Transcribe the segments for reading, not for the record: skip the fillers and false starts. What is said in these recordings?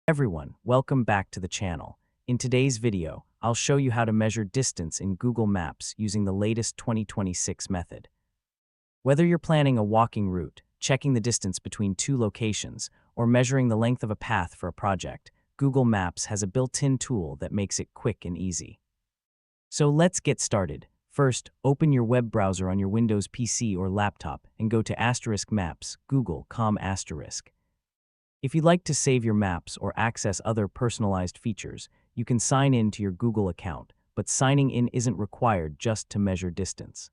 Everyone, welcome back to the channel. In today's video, I'll show you how to measure distance in Google Maps using the latest 2026 method. Whether you're planning a walking route, checking the distance between two locations, or measuring the length of a path for a project, Google Maps has a built-in tool that makes it quick and easy. So let's get started. First, open your web browser on your Windows PC or laptop and go to *Maps, Google.com*. If you'd like to save your maps or access other personalized features, you can sign in to your Google account, but signing in isn't required just to measure distance.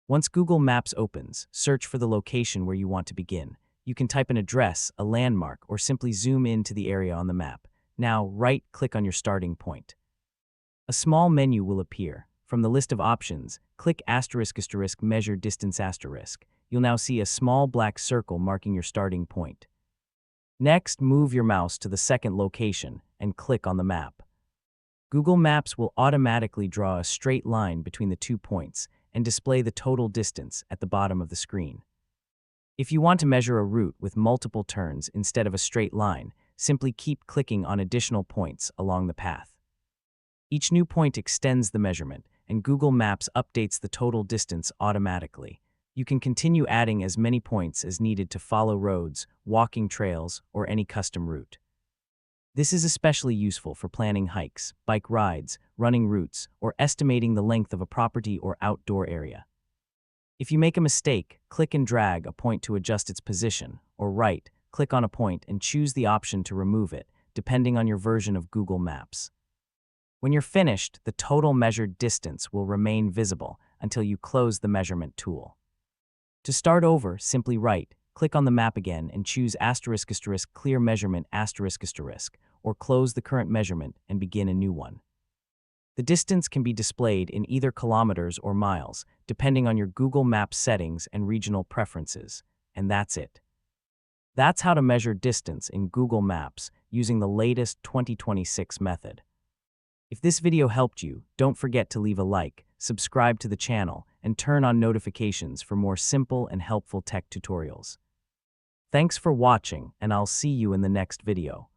Once Google Maps opens, search for the location where you want to begin. You can type an address, a landmark, or simply zoom in to the area on the map. Now, right-click on your starting point. A small menu will appear. From the list of options, click *** measure distance **. You'll now see a small black circle marking your starting point. Next, move your mouse to the second location and click on the map. Google Maps will automatically draw a straight line between the 2 points and display the total distance at the bottom of the screen. If you want to measure a route with multiple turns instead of a straight line, simply keep clicking on additional points along the path. Each new point extends the measurement, and Google Maps updates the total distance automatically. You can continue adding as many points as needed to follow roads, walking trails, or any custom route. This is especially useful for planning hikes, bike rides, running routes, or estimating the length of a property or outdoor area. If you make a mistake, click and drag a point to adjust its position, or right-click on a point and choose the option to remove it, depending on your version of Google Maps. When you're finished, the total measured distance will remain visible until you close the measurement tool. To start over, simply right-click on the map again and choose ** clear measurement **, or close the current measurement and begin a new one. The distance can be displayed in either kilometers or miles, depending on your Google Maps settings and regional preferences. And that's it. That's how to measure distance in Google Maps using the latest 2026 method. If this video helped you, don't forget to leave a like, subscribe to the channel, and turn on notifications for more simple and helpful tech tutorials. Thanks for watching, and I'll see you in the next video.